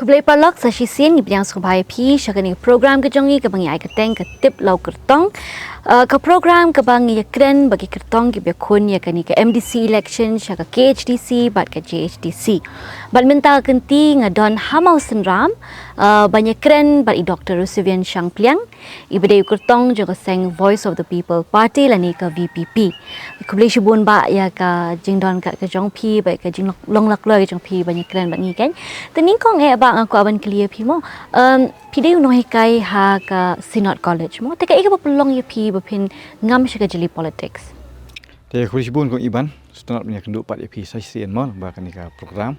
Kublai parlok sa sisian ni bilang subhay pi syakani program kejongi ke bangi ai keteng ke tip lau kertong ke program ke bangi ya kren bagi kertong ke biakun ya kani ke MDC election syaka KHDC bat ke JHDC bat mental kenti ngadon hamau senram banyak kren bat i Dr. Rusivian Shang Pliang ibadai kertong juga seng Voice of the People Party lani ke VPP kublai shibun ba ya ke jingdon ke kejong pi ba ke jing long lak loi kejong pi banyak kren bat ni kan tening kong bang aku aban clear pi mo pide uno hikai ha ka Synod College mo teka ika pelong ya pi bapin ngam syaka jeli politics te khurishbun ko iban stunat punya kenduk pat ya pi sasian mo ba kan ka program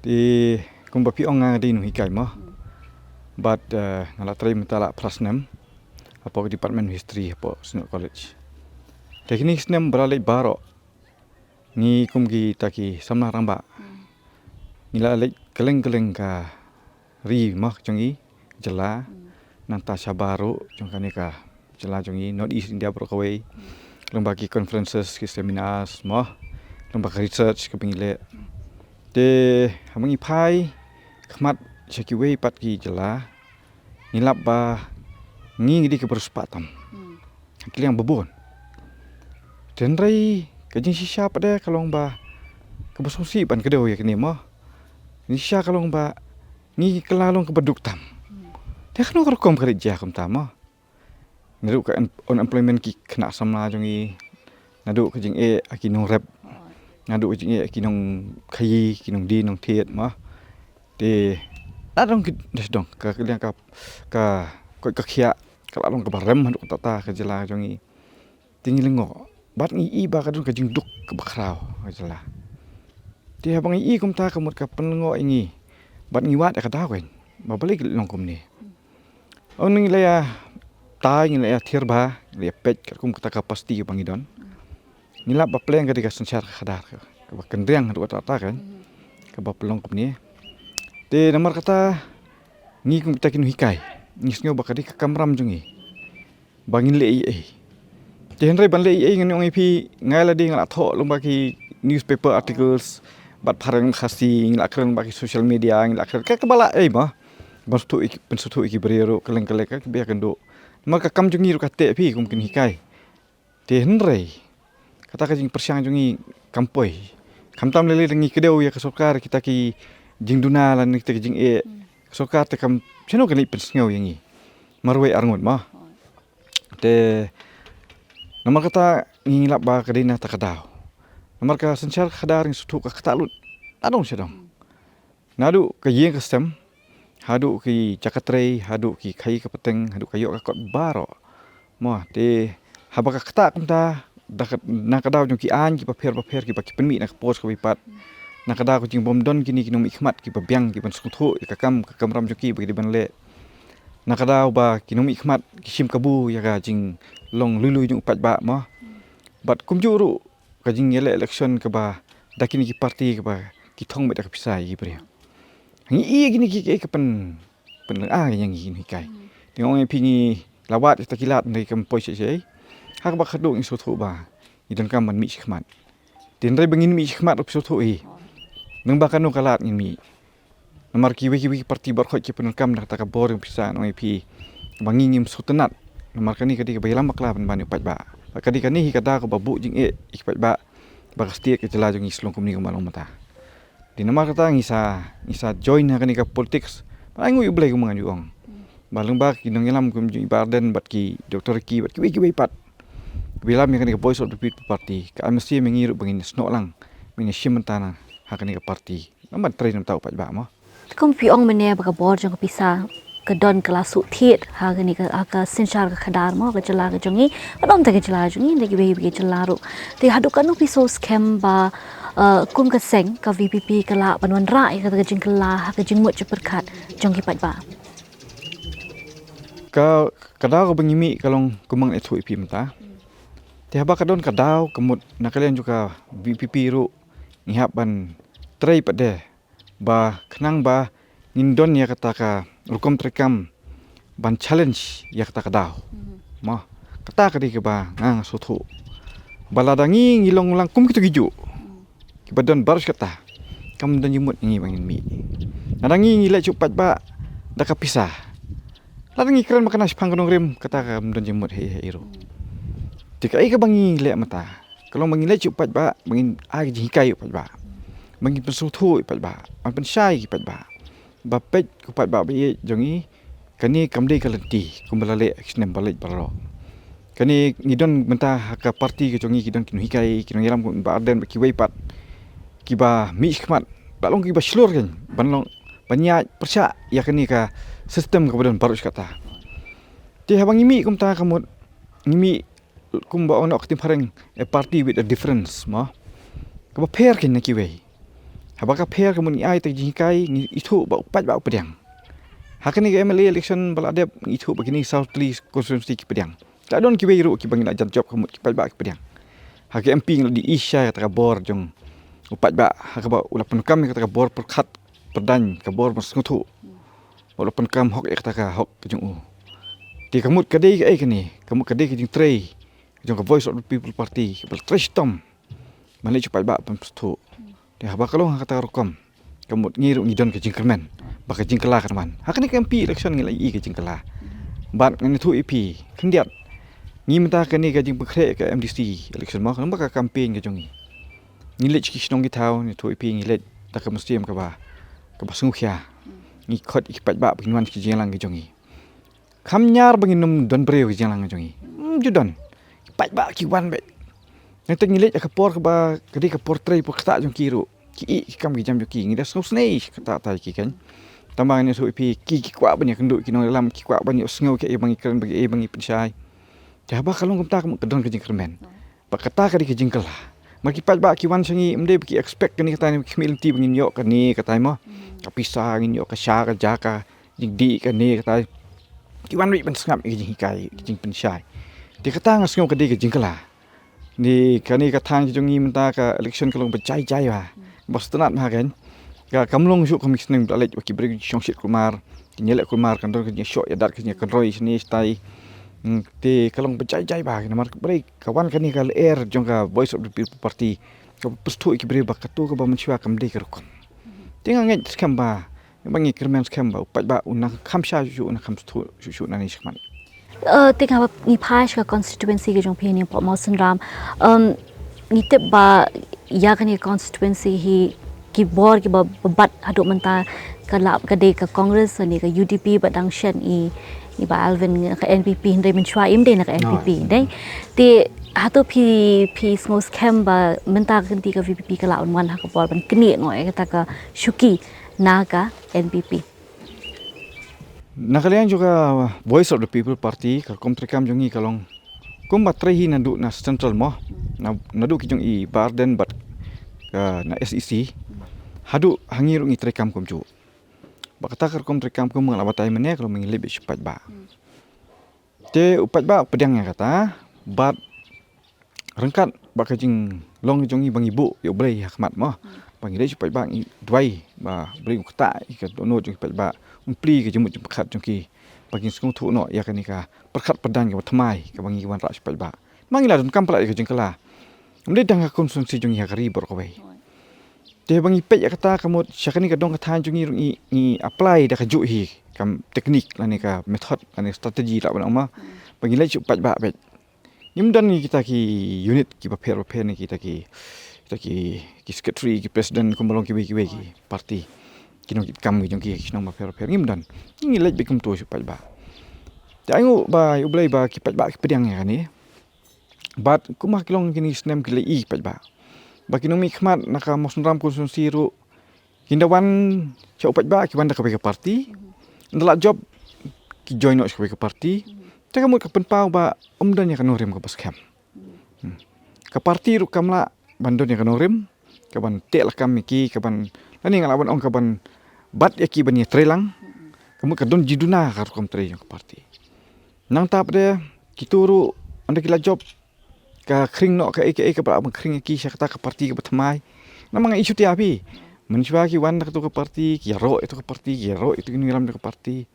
di kum bapi ong ngadi no hikai mo but ngala trai mentala prasnem apa department history apa Synod College teknik snem beralai baro ni kum gi taki samna ramba nila lek keleng-keleng ka ri mak jongi jela nanta sabaru jongkani ka jela jongi North East India Brokaway lembagi conferences ki seminars mo lembagi research ke pingile de hamangi pai khmat sekiwe pat ki jela nilap ba ngi di ke perspatam kiliang bebon denrai kajing sisa pada kalong ba kebesosi ban kedau ya kini mo Nisha kalong ba ni kelalong ke beduktam. Dia kena kerkom kerja kum tama. Nadu ke unemployment ki kena samna jongi. Nadu ke jing aki nong rep. Nadu ke jing aki nong kai ki nong di nong tiet ma. De adong ki dong ka kalian ka kia kelalong ke barem nadu tata ke jela jongi. Tinggi lengo. Bat ngi ba kadung ke jing duk ke bakrau ke jela. Dia bang i kum ta kamut ka penlengo ingi bat ngiwat ka dawen ba balik long kum ni on ngi la ta ngi la thirba le pet ka kum ta ka pasti bang idon nila ba pleng ka diga sensyar khadar ka ba kendriang du ta kan ka ba pelong kum ni de namar kata ngi kum ta kin hikai ngi snyo ba ka di ka kamram jungi bangin le ai de henry ban le ai ngi pi ngai la di ngala tho lomba ki newspaper articles bat parang khasi ngilakren bagi social media ngilakren ka kebala mah bastu iki pensutu iki beriru keleng-keleng ka biar kendo maka kam jungi ru kate pi mungkin hikai te henrei kata ka jing persiang jungi kampoi kamtam lele dengi kedeu ya kesokar kita ki jingduna lan kita jing kesokar te kam cheno kali pensngau yangi marwe arngut mah te nomor kata ngilap ba kadina takadau nomor ka sensyar khadar ng sutu ka katalut adong sedong nadu ka yeng kastem hadu ki cakatrei hadu ki khai ka peteng hadu kayo ka kot baro mo te habaka kata kumta dakat nakadaw jong ki an ki paper ki pa ki penmi nak post ka wipat nakadaw ko jing bomdon kini kinom ikhmat ki pabyang ki pan sutu ka kam ram joki bagi banle nakadaw ba kinom ikhmat kisim kabu ya ga jing long lulu jong pat ba mo bat kumjuru kajing yele election ke ba dakini ki parti ke ba ki thong me dak pisai ki bre ngi i gini ki ke pen yang gini kai ngong pi ni lawat ta kilat nei kam poi se hak ba khadu ngi so thu ba idon kam man mi khmat tin re bangin mi khmat op so thu i nang ba kanu kalat ngi mi namar ki wi parti bar khoi ki pen kam dak ta ka bor pisa ngoi pi bangi ngim sutenat namar kani kadi ka bayalam makla ban ban pat ba kadi kani hikata ko babu jing ikpat ba bakasti ke jela jong islong kumni ko malong mata di namar kata ngisa join ha kani ka politics paingu yu blai ko mga juong balung ba kinong yalam kum jing barden bat ki Dr. Ki bat ki pat bilam kani ka Voice of the People Party ka amsi mengiru bangin sno lang mini shimantana ha kani ka party naman train tau pat ba mo kum piong mene ba ka bor jong pisa ke don kelasu thiet ha ni ka sensyar ka khadar mo ka jela ka jongi adom ta ka jela jongi de be jelaru te hadu kanu piso scam ba kum ka seng ka VPP kala banwan rai ka jing kala ha ka jing mut perkat jongi pat ba ka kadau ko bangimi kalong kumang ethu ipi mata te haba ka don kadau kemut nakalian juga VPP ru ngihap ban trai pade ba kenang ba ngindon ya kata ka rukom trekam ban challenge ya kata kadau ma kata kadi ke ba ngang sothu baladangi ngilong ulang kum kitu giju ki badon barus kata kam dan yumut ngi bangin mi Nadangi ngilek cupat ba dah kapisah. Ladangi keren makan nasi pangkanong rim kata ka mdon jemut hero. Tika ai ka bangi ngilek mata. Kalau bangi ngilek cupat ba bangin ai jihikai upat ba. Bangi pensutu upat ba. An pensyai upat ba. Bapet upat ba bi jongi kani kamdei kalenti kumbalale aksinem balik baro. Kani ngidon mentah ka parti ke jongi kidon kinu hikai kinu yalam ba arden ki weipat kiba mi khmat balong kiba slur kan banlong banyak persyak ya kani ka sistem kemudian baru kata. Ti habang imi kum ta kamut ngimi kum ba ono aktim hareng a party with a difference ma. Ka pair kin na kiwei. Habaka pair kemun ai te jikai ni itu ba upat ba upediang. Hakani ke MLA election baladep itu begini South East constituency kipediang. Tak don kiwei ru ki bangin ajar job kamut kipat ba kipediang. Hak MP di Isya kata bor jong upat ba hak ba ulapan kam kata bor perkat perdan ka bor masngutu. Walaupun kam hok kata ka hok jong u. Di kamut kadai ke kani, kamut kadai ke jing tray. Jong ka Voice of the People Party, bal trash tom. Mali cupat ba pemstu. Di haba kalong kata rokom. Kamut ngiru ngidon ke jingkermen. Baka jingkela kan man. Hakani ke MP election ngilai ke jingkela. Bat ngani tu EP kendiat. Ngi menta kani ke jing pekre ke MDC election ma kan baka campaign ke jongi. Ngilet ki snong ki tau ni tu EP ngilet tak mesti am ka ba. Ka ba sungkhia. Ngi khot ipat ba pinwan ki jinglang ke jongi. Kam nyar banginum don breu ki jinglang ke jongi. Judon. Ipat ba ki wan be. Nanti ngilet ka por ka ba kadi ka portray por kata jong kiru. Ki kam ki jam joki ngi das snei kata tai ki kan. Tambang ni su EP ki kwa banyak kenduk ki nong dalam ki kwa banyak sngau ke bangi keren bagi bangi pensai. Jaba kalong kumta kam kedon ke jingkermen. Ba kata ka di ke jingkela. Maki pat ba ki wan sangi mde ki expect kani kata ni khmilti bangin yo kani kata mo. Kapisa ngin yo ka sya ka jaka jing di kani kata. Ki wan wi ban sngap ki jing hikai ki jing pensai. Di kata ngasngau ke di ke jingkela. Ni kani kata jongi menta ka election kalong becai-cai ba. Bas tenat ma kan. Ka kamlong syuk kami seneng balik ki beri syongsit kumar. Nyelek kumar kan don ke syok ya dar ke kan roi sini stai. Ti kalong becai-cai ba namar beri kawan kani kal air jong ka Voice of the People Party. Ka pestu ki beri bakatu ka ba mensyua kam de kerukon. Tinga nget skam ba. Bangi kermen skam ba upat ba unang khamsha syuk unang khamstu syuk nani skman. Tengah ni pas ke constituency ke jong pini Port Mawson Ram. Ni tip ba ya kan constituency hi ki bor ki ba bat haduk menta ka lap ka de ka Congress ni ka UDP badang shen i ba Alvin ka NPP hindai menchua im de na ka NPP dai ti hatu pi smos kem ba menta kan ti ka VPP ka laun wan ha ka bor ban kni ngoi kata ka Shuki na ka NPP. Nakalian juga Voice of the People Party kalkom trekam jongi kalong kum batrehi nadu na central mo nadu ki jong i Barden bat na SEC hadu hangiru ngi trekam kum ju bakata kalkom trekam kum ngalabatai mene kalau mengilib cepat ba te upat ba pedang kata bat rengkat bakajing long jong i bang ibu yo blai hakmat mo bangile cepat ba dwai ba blai kata ka dono jong cepat ba pli ke jemut pekat jongki bagi sung thu no ya kanika perkat pedan ke thamai ke bangi wan rak cepat ba mangila don kam pala ke jengkela mde dang konsumsi jongi hakari bor ko bai te bangi pe ya kata kamut syakani ka dong kata jongi ni apply da ka ju hi kam teknik lani ka method lani strategi la bang ma bangi le cepat ba bet nim dan ni kita ki unit ki ba per ni kita ki secretary ki president kumbalong ki parti kinong kam jong ki kinong ma per ngim dan ngi lej bikum to cepat ba jangu ba ublai ba ki pat ba ki pedang ya ni bat kumah kilong kini snem ki lei pat ba kinong mi khmat naka mosnram konsumsi ru kindawan chau pat ba ki wanda ka parti ndala job ki join no ka parti ta kamut ka penpau ba umdan ya kanong rem ka baskham ka parti ru kamla bandon ya kanong rem ka ban tek la kam ki ka ban ani ngalawan ong ka ban bat ya ki ban ya trelang kamu kadon jiduna kar kom tre yang parti nang tap de kituru anda kila job ka kring no ka eke ka ba kring ki syakta ka parti ka batmai namang isu ti api menjua ki wan ka to ka parti ki ro itu ka parti ki ro itu ni ram ka parti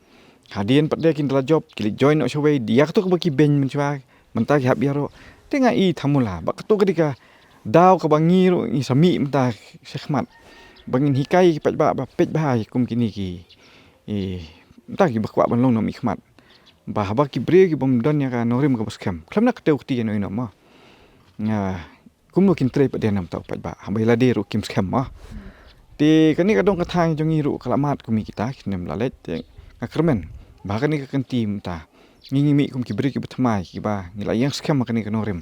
hadien pat de kin dala job ki join no showai dia ka to ka ki ben menjua menta ki hab ro tenga i thamula ba ka to ka dika daw ka bangiro i sami menta sekhmat bangin hikai pat ba pet bahai kum kini ki entah ki bakwa ban long no mi khmat bah ba ki bre ki bom don ya ka norim ka baskem klam nak teu ti no ino ma nga kum no kin tre pa denam tau pat ba hambai la de ru kim skem ma ti kani ka dong ka thang jongi ru kalamat kumi kita kinem lalet te ka kermen ba kani ka kentim ta ngingi mi kum ki bre ki batmai ki ba ngila yang skem ma kani ka norim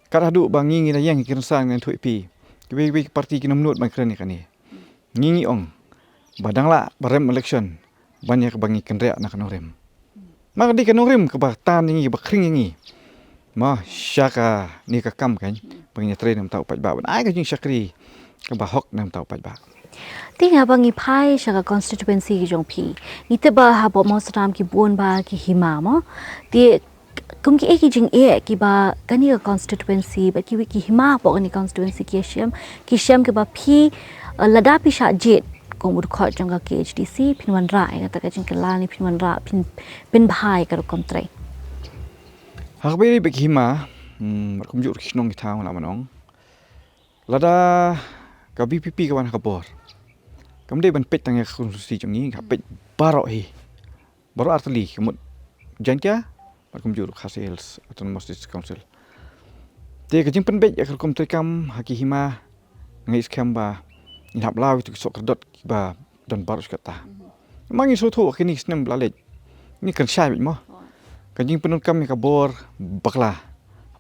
kada du ba ngingi la yang ki kersan ngan thui pi ki parti ki nomnut ma kren ni kani ngingi ong badang la barem election banyak bangi kendrea nak norim mak di kanorim ke bahtan ngi bakring ngi ma syaka ni ka kam kan bangi tre nam tau pat ba ai ka jing syakri ka bahok nam tau pat ba Ting abang ipai syaka constituency ki jong pi. Ni te ba ha bo mo sram ki bon ba ki hima mo. Ti kum ki eki jing ki ba kani ka constituency ba ki hima bo kani constituency ki syam ke ba pi lada pi sha jet kong bud khot jong ka KHDC pinwan ra kata ka jing kelani pinwan ra pin bahai ka kom tre. ha be be hima kum jur kisnong ki thang la manong lada ka BPP ka wan ka bor kam de ban pet tang ya konstitusi jong ni ka pet baro hi baro artli kemut jantia kum jur khasels autonomous district council te ka jing pen be ya kum tre kam haki hima ngai skam ba ni hab law tu sok dot ba don barus kata mangi so tho kini snem blalet ni kan syai mo kan jing penun kam ka bor bakla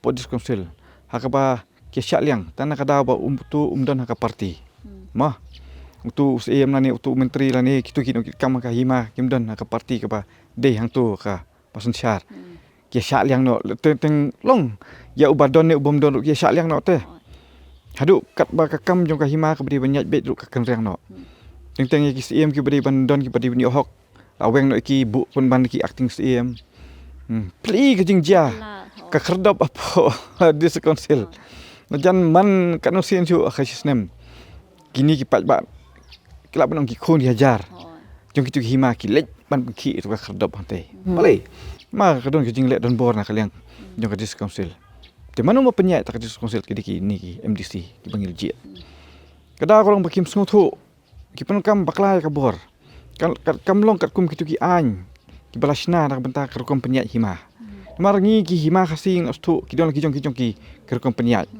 po dis council hakaba ke syak liang tanah kada ba tu umdan haka parti ma tu CM la ni tu menteri la ni kitu kino kam ka hima kimdan haka parti ka ba de hang tu ka pasun syar ke syak liang no teng long ya ubadon ni ubom don ke syak liang no te hadu kat ba ka kam jong ka hima ka beri banyak bet ru ka kenrang no teng ki CM ki beri bandon ki beri ni ohok aweng no ki bu pun ban ki acting CM pli ka jing ja ka kherdop apa dis council najan man kanu sien chu khasisnem kini ki pat ba kelap nong ki khon diajar jong ki tu hima ki lej ban ki tu ka kherdop hante bale ma ka don ki jing le don bor na kaliang jong ka dis council te manu ma penyai tak dis council ki ni ki MDC ki bangil jet kada korang bakim sngotu ki pen kam baklai ka bor kam long kat kum ki tu ki an ki balasna nak bentar ka kom penyai hima mar ngi ki hima khasing astu ki don ki jong ki kom penyai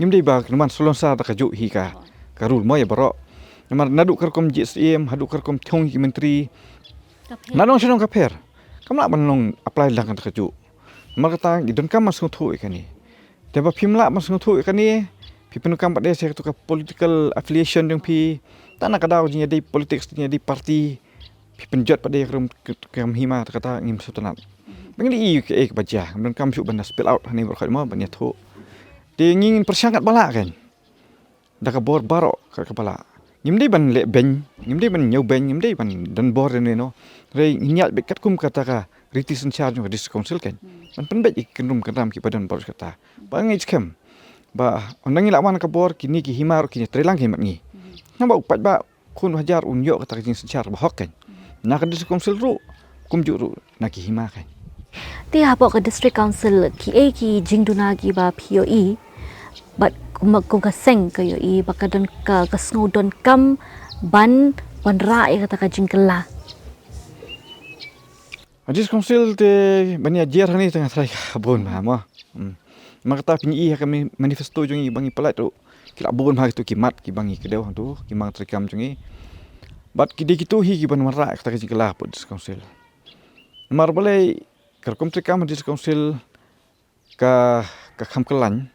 ngim dei ba man solon sa ta ka ju hi ka karul mo ya baro mar nadu kerkom JSM hadu kerkom thong ki menteri nanong sinong kaper kamla banong apply lang ka ju mar kata di don kam mas ngothu ikani te ba phimla mas ngothu ikani pipenu kam pade se tu ka political affiliation ding pi tanah kadau jinya di politics jinya di parti pipen jot pade kam hima kata ngim sutanat bangli i ke baja don kam su banda spill out hani berkhad mo banya thu di ngin persyangat bala kan da ka bor baro ka kepala ngimdei ban le ben ngimdei ban nyau ben ngimdei ban dan bor ne no re nyal be kat kum kata ka ritisan charge ng dis council kan ban pen be ikenrum kadam ki padan bor kata ba ngai skem ba onang ila man ka bor kini ki himar kini trelang ki mat ngi namba upat ba kun hajar unyo kata kin senchar ba hok kan na ka dis council ru kum juru na ki hima kan Ti hapo ka district council ki jingduna ki ba POE but kung ka seng kayo baka don ka snowdon kam ban ra kata ka jingkela dis council te bania jer hani tengah trai kabun ma mo makata pinyi kami manifesto jongi bangi pelat tu kila bon ha tu kimat ki bangi kedeu tu ki mang trikam jongi bat ki dikitu hi ki ban mara kata ka jingkela po dis council mar boleh kerkom trikam dis council ka kham kelan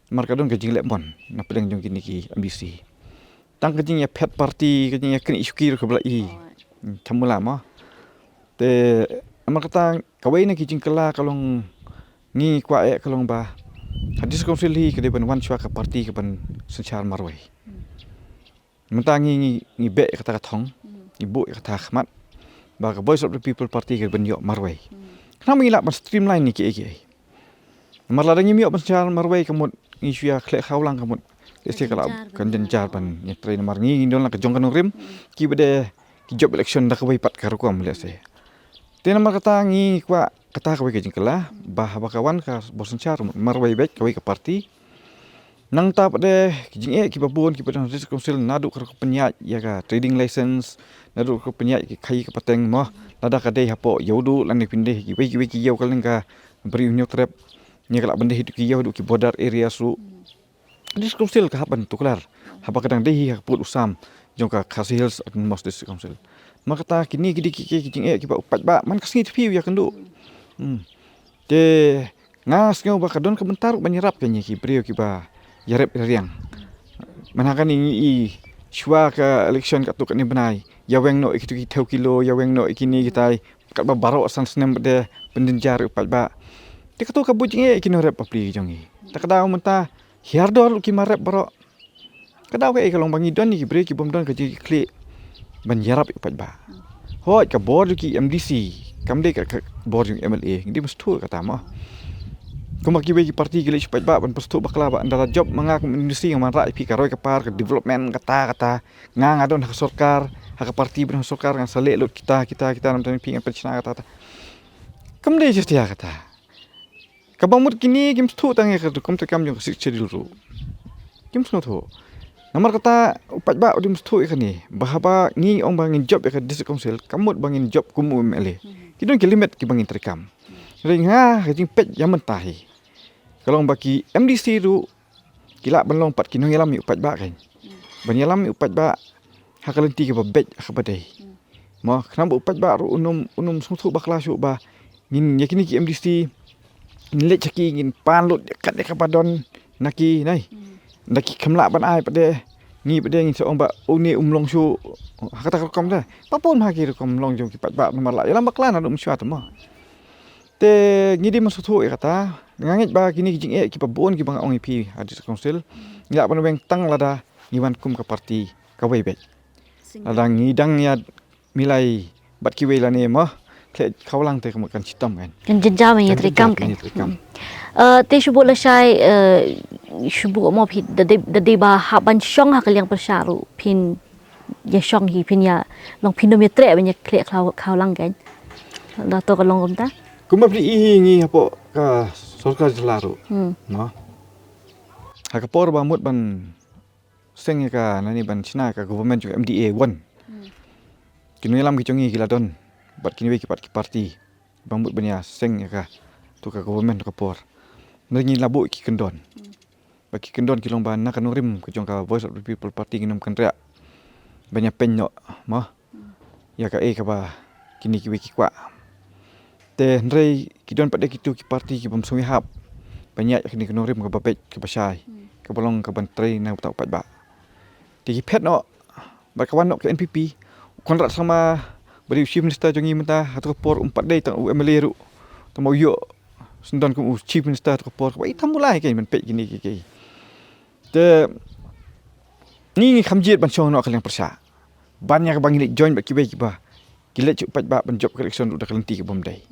mar kadon ka jinglek mon na pedang jong kini ki ambisi tang ka jing ya pet party ka jing ya kini syukir ka bela i thamula ma te mar kata kawai na ki jing kala kalong ngi kwa kalong ba hadis council hi ka de ban wan chwa ka party ka ban senchar marwai mentang ngi be kata ka thong ibu kata khmat ba ka voice of the people party ka ban yo marwai kenapa ngilak ban streamline ni ki mar la ngi mi yo ban senchar marwai kamut isuya khlek khawlang kamut ese kala kan janjar pan ni train mar ngi don la ka jong kan rim ki bede ki job election da ka bai pat ka rukom le se tena mar kata ngi kwa kata ka bai ka jingkala ba kawan ka bosan char mar bai bet ka bai ka parti nang ta pada jing ki babon ki pada district council nadu ka penyat ya ka trading license nadu ka penyat ki khai ka pateng mo nada ka dei hapo yodu lan ni pinde ki we ki yau kaleng ka beri unyo trap nya kala bende hidu ki yau du ki border area su district council ka haban tuklar haba kadang dei ha put usam jong ka Khasi Hills most district council maka ta kini ki jing ki ba upat ba man kasngi tpi ya kendu te ngas ngau ba kadon ka bentar banyerap kanya ki beri ki ba yarep riang manakan i shwa ka election ka tu ka ni benai yaweng no ikitu ki thau kilo yaweng no ikini kitai kat ba baro san snem de pendenjar upat ba te ka tu ka bujing ikino rep papli jongi ta ka daw menta hiardor ki marep baro ka daw ka kalong bangi don ni bre ki bom don ka ji kli ban yarap upat ba hoi ka board ki MDC kamde ka board yung MLA hindi mustu ka tama kumaki we ki parti gile upat ba ban pastu bakla ba andara job manga industri yang manra pi karoi ka par ka development kata nga don ha sarkar ha ka parti ben sarkar ngan sale lot kita nam tan pi ngan pensiona kata kamde justia kata kabamut kini kim stu tang ka kom te kam jong sik chedil ru kim stu tho nomor kata upat ba udim stu ikani bahaba ngi ong bangin job ka district council kamut bangin job kum MLA kidon ki limit ki bangin terkam ringa ka jing pet yang mentahi kalau baki MDC tu kila belong pat kinong yalam mi upat ba kan ban yalam mi upat ba hakalenti ke babet ka badai mo kenapa upat ba ru unum sungsu bakla syu ba ngin yakini ki MDC nilek caki ngin panlut dekat ka padon naki kemla ban ai pade ni pade ngin seong ba uni umlong syu kata kom da papun ha ki kom long jong ki pat ba nomor la yalam bakla na dum syu atma te ngidi masuk tu kata ngangit ba kini jing ki pabon ki bang ong pi hadis council ya pan weng tang lada ngiwan kum ka parti ka wei bet lada ngidang ya milai bat ki wei la ne ma kle khawlang te kan chitam kan jenjam ya terikam kan te shubu la shai shubu mo phi de ba haban shong ha kaliang persyaru pin ya shong hi pin ya long pinometre ba nya kle khawlang kan da to ka long kom ta kuma beli ingi hapo ka sarkar jelaru no hakapor ba mut ban seng ka nani ban China ka government juga MDA 1 kini lam ki chongi kila don bat kini we ki pat ki parti bambut banya seng ka tu ka government ka por ngi labu ki kendon ba ki kendon kilong ban na kanurim ke jong ka voice of the people party nginum kendra banyak penyo ma ya ka ka ba kini ki we ki kwa te ndrei kidon pada kitu ki parti ki bamsui hap banyak kini kenorim ke babet ke pasai ke bolong ke bantrei na utak pat ba ti pet no ba kawan no ke NPP kontrak sama beri chief minister jongi menta atau por 4 day tang MLA ru tamo yo sendan ku chief minister atau por ba itamulai ke men pet gini ke te ni khamjit ban chong no kaleng persa banyak bangin join ba ki ba kile cupat ba ban job collection udah kelenti ke bomdai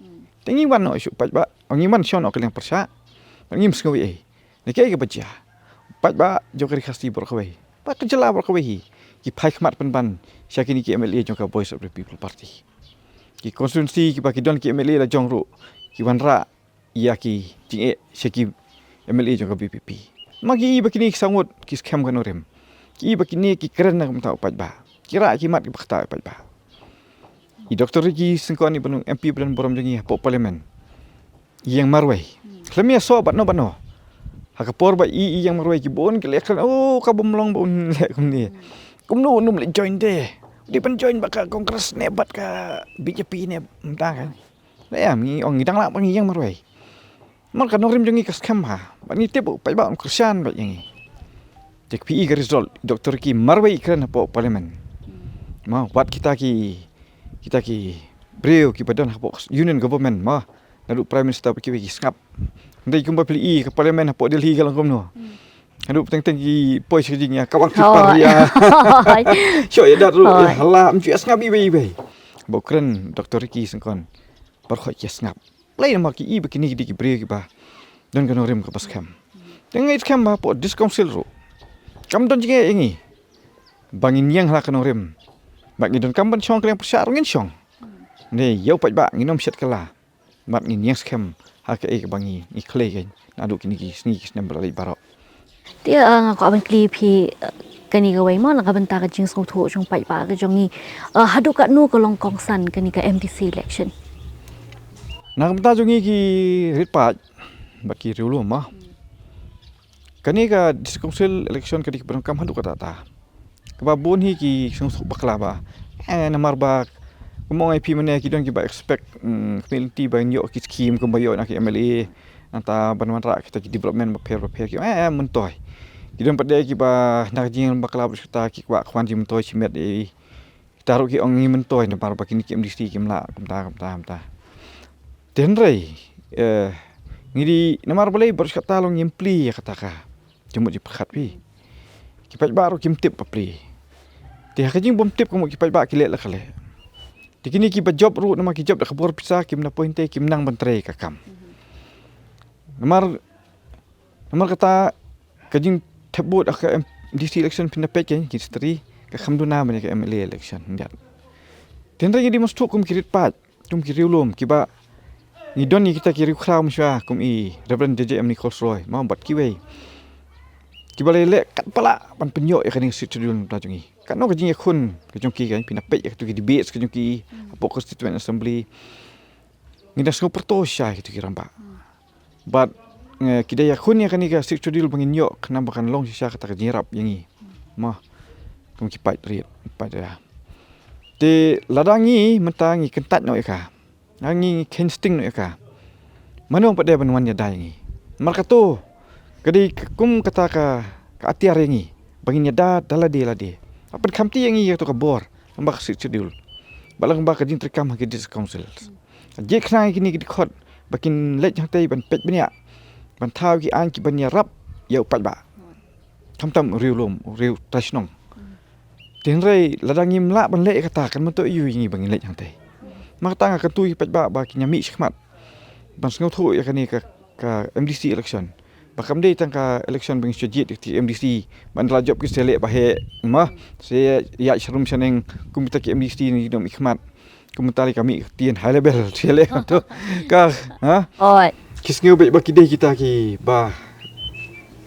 tengi wan no cupat ba ngi man chong no kaleng persa ngim skawi ne ke baca pat ba joker khasti bor khawai pa kejela bor khawai ki phai khmat pen ban syakini ki MLA jong ka voice of the people party ki konstituensi ki baki don ki MLA la jong ru ki wanra ya ki jing syaki MLA jong ka BPP magi bakini sangut ki scam kanorem ki bakini ki keren na mta pat ba kira ki mat ki bakta pat ba i Dr. Riki sengkon ni benung MP Belan Borom jongi po parlimen yang marwai klemia so bat no hakapor ba yang marwai ki bon ke lekran ka bomlong bon lek ni kumno num le join de di pen join ba ka kongres ne bat ka BJP ne mta kan ya mi ong ngidang la pangi yang marwai man ka norim jongi ka scam ha ba ni tebo pa ba on kursian ba yang tek PI ga result Dr. Ki marwai kran po parlimen ma wat kita ki breu ki badan hapo union government ma nadu prime minister ki skap ndai kumba pli ke parlimen hapo Delhi galang komno nadu teng ki poi sejingnya kawan kipar ya syo ya daru hala mju skap ibe bokren Dr. Ki sengkon perkhoi ki skap lain ma ki begini ki breu ki ba don kanorim ka paskam tengai skam ba po discouncil ro kam don jinge ingi bangin yang hala kanorim bak ni don kamban chong kleng persar ngin chong ne yau pat ba nginom set kala mat ngin yang scam ha ke bangi ni klei gen adu kini ki sni ki snem bari barok Dia ngako aban kli phi kani ka wai mo na ka banta ka jing song tho chung pai ba ka jong ni hadu ka nu ka long kong san kani ka MDC election. Nak benta jungi ki rit pat baki riulu mah. Kani ka district council election kadi ka kam hadu ka ta. Kebabun hi ki sung bakla ba. Namar ba kumong IP mana ki don ki ba expect community ba yo ki scheme ko ba yo nak MLA anta banwan ra kita ki development ba pair ki mentoy. Ki don pada ki ba nak jing bakla berserta ki ba kwan ji mentoy simet kita ru ki ong ni mentoy namar ba ki ni ki MDC ki mla kamta. Tenrei ngiri namar balai berserta long impli ya kata ka. Jumut di pekat pi. Ki pa baru kim tip pa pli. Ti hakajing bom tip ko mo ki pa ba ki le la kale. Dikini ki ba job ru nama ki job da kabor pisa kim na pointe kim nang bantre ka kam. Namar kata kajing tebut aka DC election pinna peke ki stri ka khamduna mane ka MLA election ndat. Tendra di mastuk kum kirit pat kum kiriulum ki ba ni don ni kita kiri khraw msha kum i Reverend JJM Nichols Roy ma bat ki wei. Ki ba le kat pala pan penyo ya kaning situdul ta jungi. Kan no kajing yakun kajong ki kan pinna pek ya tu ki debate kajong ki apa constituent assembly. Ngida sko pertosya gitu ki ramba. But kida yakun ya kanika situdul bangin yo kenapa kan long sisa kata kajirap yangi. Mah kum ki pai ri pai ya. Te ladangi mentangi kentat no eka. Nangi kensting no eka. Mano pada banwan ya dayangi. Markato kadi kum kata ka atiar yangi. Bangin ya da dalade. Apa kamti yangi ya to ka bor. Ambak situdul. Balang ba ka jing terkam ha ki dis council. Je kna kini ki khot bakin lej hang tai ban pet bania. Ban thau ki an ki bania rap ya upat ba. Kamtam riulum riu tasnong. Tenrei ladangim la ban le kata kan mentu yu yangi bangin lej hang tai. Mak tanga ka tu ki pet ba ki nyami khmat. Ban sngau thu ya kani ka MDC election. Bakam dei tangka election bang sujit di MDC ban la job ki sele ba he ma se ya shrum shaneng kumita ki MDC ni dom ikhmat kumentari kami tien high level sele tu ka ha Oi. kis ngeu be ba ki dei kita ki ba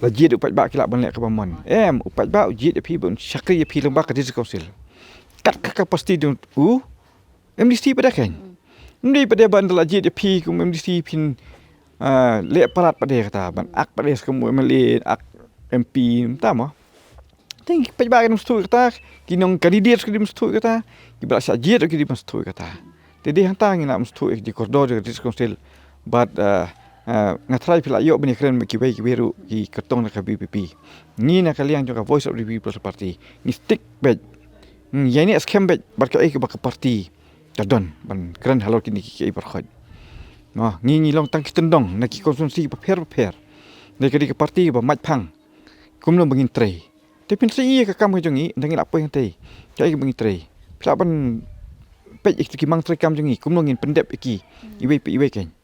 la jit upat ba ki la ban le ka bamon upat ba jit pi bon shakri pi lembak ka dis council kat ka pasti dun MDC pada kan ni pada ban la jit pi kum MDC pin le parat pada kata ban ak pada kamu MLA ak MP tama ting pa ba kan stu kata kinong kandidat ki stu kata ki ba sa jet ki stu kata tedi hang tang ina stu di koridor di council but ngatrai pila yo bani kren ki bai ki beru ki kertong na ka BPP ni na kaliang juga voice of the people party ni stick bed ya ni scam bed barka ki ba ka party tadon ban kren halor ki ki berkhod ni long tang kitendong na ki konsumsi pa per ne kadi ke parti ba maj phang kumno bangin trei te pin sei ka kam jongi ndangi la poing te kai bangin trei pla ban pe ik ki mang trei kam jongi kumno ngin pendep iki iwe ken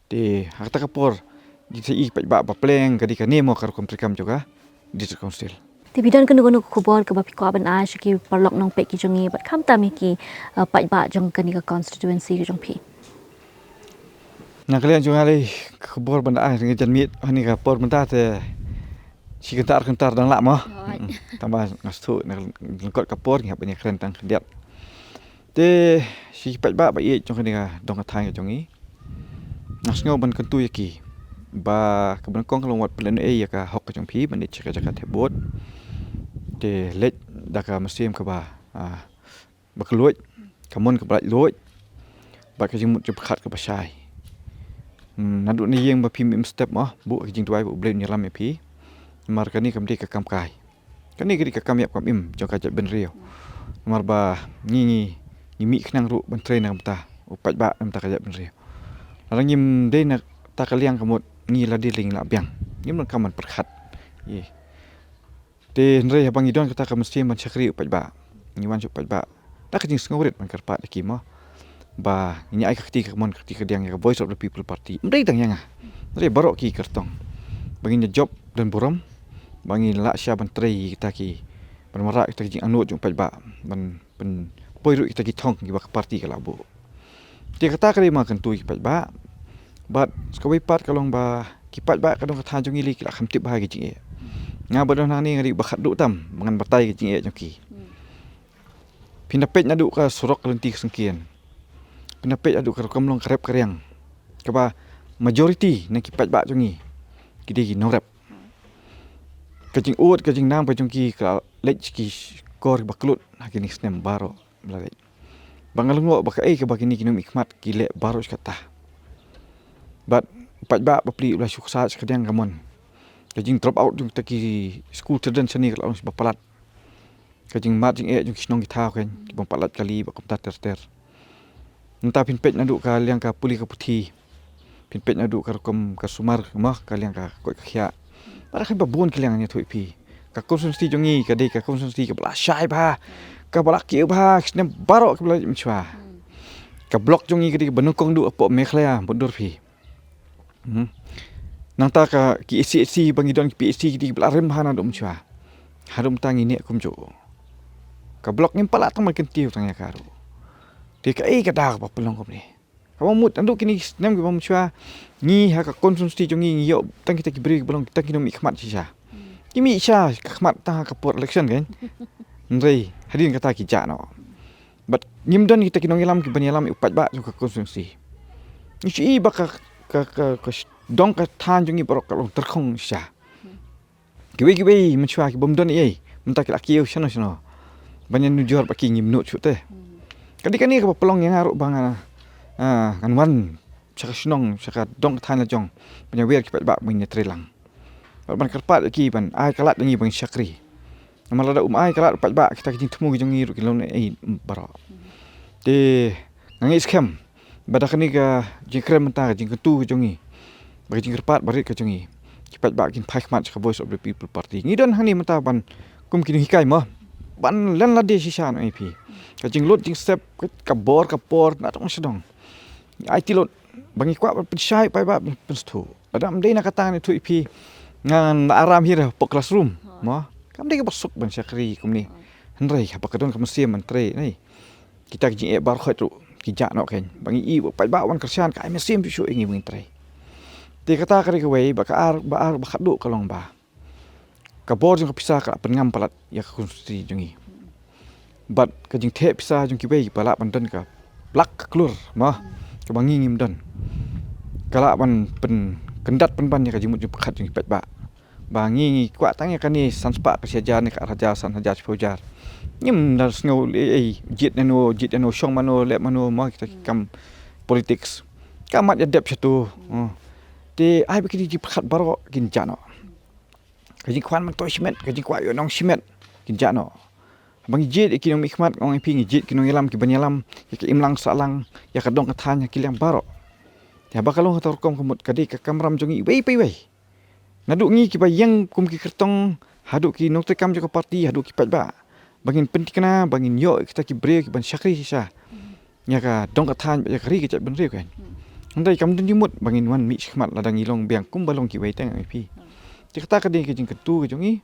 te hakta ka por di sei pe ba pleng kadi ka nemo kar kum trei kam juga di council Ti bidan kan gono kubor ka bapi ko aban a ki parlok nong pe ki jongi bat kam ta mi ki pai ba jong kani ka constituency ki jong pi. Nak kalian juga leh kebor benda dengan janmit ni kapor benda te si kentar dan lak mah tambah ngastu nak lengkot kapor ngap banyak keren tang diat te si pat ba ye jong ni dong thang jong ni nas ngau ban kentu yaki ba keban kong kalong wat plan ya ka hok jong pi ban cek jaga tebot te let daka mesim ka ba keluat kamun ke belat luat ba ka jimut jepkat ke pasai nadu ni yang ba pim step mah bu jing tuai bu blame nyalam pi mar kani kam di ka kam kai kani gidi ka kam yap kam im jong ka ben rio mar ba ni mi khnang ru ban train nam ta upat ba nam ta ka ben rio larang yim de nak ta ka liang kamut ni la di ling la biang yim man kaman perkhat ye te nre bang idon ka ta ka mesti man chakri upat ba ni wan upat ba ta ka jing sngorit man karpa de ki mah ba ini ai kakti ka mon kakti ka diang ya voice of the people party mdai tang yang re barok ki kertong bangin job dan buram bangin la sya ban trei kita ki ban mara kita jing anu jung pa ba ban poiru kita ki thong ki ba party ka labu ti kata kali ma kan tu ki pa ba skawai pat kalong ba ki pat ba kadong ka thang jung ili ki la khamti ba ki jing Ngabadon hang ni ngari bakat duk tam mangan batai ke jing e joki. Pinapet nyaduk ka surok lenti kesengkian. Pinapet aduk ka kamlong karep karyang. Kaba majority na kipat ba jongi. Kide ki norep. Kajing ut kajing nang pa jongki ka lech ki kor baklut hakini snem baro belai. Bangalungo baka ke bakini kinum ikmat kile baro kata. But pat ba bapli ulah suksa sekadang kamon. Kajing drop out jung taki school children sani kalau sebab palat. Kajing mat jing jung kisnong kita kan bang palat kali bakom ter. Entah pinpet naduk ka liang ka puli ka putih. Pinpet naduk ka kom ka sumar mah kaliang ka koi ka khia. Para kan babon kaliang nya thui pi. Ka konsumsi jongi ka dei ka konsumsi ka bla syai ba. Ka bla ki ba kisnem baro ka bla mchwa. Ka blok jongi ka dei benukong du apo mekhlaya bodur pi. Nang ta ka ki isi bangidon ki isi di bla rem hana dum chwa. Harum tangi ne kum jo. Ka blok ngim pala tang makin tiu tangnya karu. Dia ka ka dak ba pelong kom ni. Kamu mut anduk kini nem ki bam chwa ni ha ka konsumsi jongi yo tang kita ki beri belong kita ki nom ikmat sisa. Kimi sha khmat ta ka por election kan. Ndrei hadin kata ki ja no. But ngim don kita ki nong ilam ki banyalam upat ba ka konsumsi. Ni chi ba ka dong ka than jongi borok kalong terkhong sha. Kiwe menchwa ki bom don ei mentak laki yo sono. Banyan nujor ba ki ngim no chute. Kadi ka pelong yang aruk bang kan wan saka snong saka dong than la jong penyawer ki ba min trelang. Ban karpat ki ban ai kalat ngi bang syakri. Malada ai kalat pat ba kita ki temu ki jongi ru ki lon ei bara. De ngangi scam. Badakani ka jingkrem mentah jingketu ki jongi. Bagi jingkerpat barit ka jongi. Ki pat ba kin phaikhmat ka voice of the people party. Ngidon hani mentah ban kum kini hikai mah. Ban len la de sisa no IP. Ka jing lot jing step ka por na tong sedong. Ai tilot bangi kwa pensyai pai ba penstu. Adam de na kata ni tu IP ngan aram hira po classroom. Mo. Kam de ka basuk ban syakri kum ni. Hendrai apa kadon ka mesia menteri ni. Kita jing e bar khot ki ja no ken. Bangi i pai ba wan kersian ka mesim su ingi menteri. Dia kata kari ke wei baka ar baka duk kalong ba. Ka bor jung pisah ka pengam palat ya konstitusi jungi. But ka jing the pisah jung ki wei palat pandan ka blak klur mah ka bangi ngim dan. Kala ban pen kendat pen ban ya ka jimut jung pakat jung pet ba. Bangi kwa tangnya kan ni sanspa ka siajar ni ka raja san raja pojar. Nyim dar sngo jit nano syong mano le mano mah kita kam politics. Kamat ya dep satu. Di ai begini di pakat baro kin jano. Kajing kwan man toy simet, kajing kwa yo nong simet kin jano. Bang jit ikinong ikmat ngong iping jit kinong ilam ki banyalam ya ki imlang salang ya kadong katanya kilang baro. Ya bakalong hator kom kumut kadi ka kamram jongi wei. Naduk ngi ki bayang kum ki kertong haduk ki nokte kam joko parti haduk ki pat ba. Bangin pentikna bangin yo kita ki bre ki ban syakri sisa. Ya ka dong katan ya kari ki cak benri kan. Andai kam dun jimut bangin wan mi khmat ladang ilong biang kum balong ki wei tang IP. Dikata ka ke jing ketu ke jongi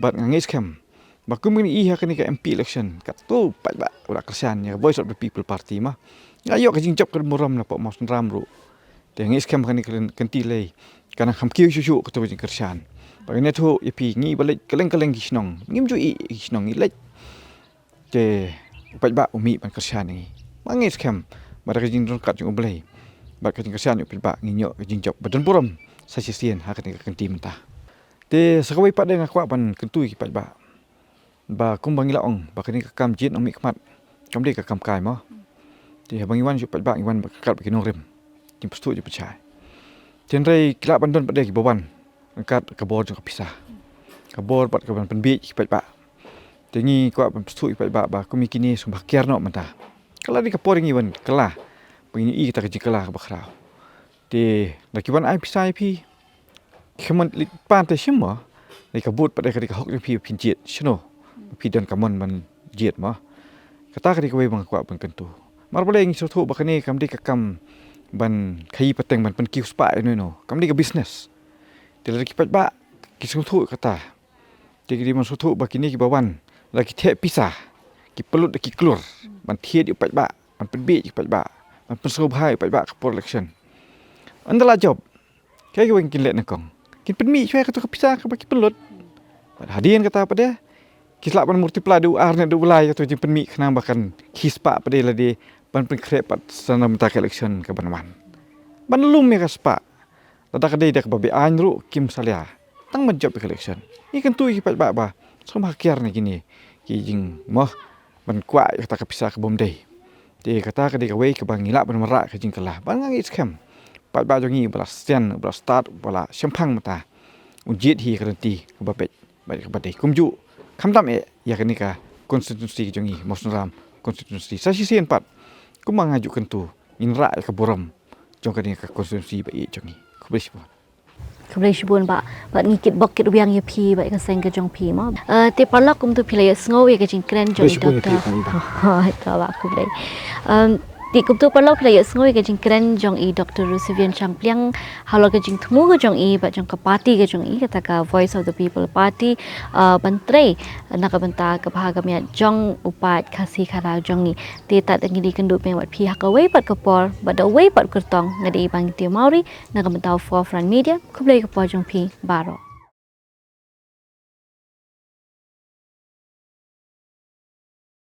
bat ngangis kam. Bakum ni iha kani ka MP election kat tu pat ba ura kersian ya voice of the people party mah. Ayo ka jing jap ka muram na po mas ram ru. De ngis kam kani kenti lei. Kana kham kiu shu ka tu jing kersian. Bagine tu IP ngi balik keleng kisnong. Ngim ju i kisnong i lek. De pat ba umi ban kersian ni. Mangis kam bara ka jing kat jing oblei. Bak kajing kersian yuk pilbak nginyo kajing job badan puram sasisian hak ni kenti mentah. Te sakawai pat dengan kwa ban kentu ki pat ba kumbang ilaong ba kani kam jin ong mikmat kam de ka kam kai mo. Te bang iwan yuk pat ba iwan bakal bikin rem. Tim pastu je percaya. Tenrai kila bandon pat de ki bawan angkat ka bor jong pisah. Ka bor pat ka ban penbi ki pat ba. Tengi kwa ban pastu ki pat ba kumikini sumbah kiar no mentah. Kala di ka poring iwan kelah Pengini kita kerja kelah bakrau. Di lakiwan ai pisai pi. Keman lipan te semua. Lika but pada kali kahok pi pinjit. Sino. Pi dan kaman man jit mah. Kata kali kawai bang kuat bang kentu. Mar boleh ngi sotu bakane kam di kam ban kai pateng ban pen kiu spa no. Kam di ka business. Di lagi pat ba ki sotu kata. Di ki man sotu bakini ki bawan. Lagi te pisah. Ki pelut ki klur. Ban tiet di pat ba. Ban penbi ki pat ba. Pensuruh bahai pai bak por election. Andala job. Kai kau kin let nakong. Kin penmi cuai kata pisah ka baki pelut. Hadian kata apa dia? Kislah pan multiply du arne du belai tu jin penmi kena bahkan kispa pada lah di pan krepat sana mentak election ke banman. Ban lum ya kaspa. Lada kadai dak babe anru kim salia. Tang menjob election. Ni kan tu ipat ba. Som hakiar ni gini. Ki jing moh ban kuat kata kepisah ke bom dei. Dia kata kadai ke wei ke bangila ban merak ke jing kelah. Ban ngang scam. Pat ba jongi belas sian belas start bala sempang mata. Unjit hi kerenti ke babet. Baik ke badai kumju. Kamdam ya kenika konstitusi jongi mosnram konstitusi sasi 4 ku mengajukan tu inra ke boram jong kenika konstitusi bai jongi kubris pun Kemudian shibun ba ngikit bokit ubiang ya pi ba ka seng ke jong pi ma te parlok kum tu pilai sngo ya ke jing kren jong doktor ha ta ba kublai ti kum tu parlok pilai sngo ya ke jing kren jong i Dr. Rusivian Champliang halo ke jing thmu ke jong i ba jong ka party ke jong i kata ka Voice of the People Party bantre nak banta ka bahagamya jong upat kasi khara jong i te tat ngi di kendu pe wat pi hak away pat ka por ba da way pat kurtong ngadi bang ti mauri nak banta forefront media kublai ka po jong pi baro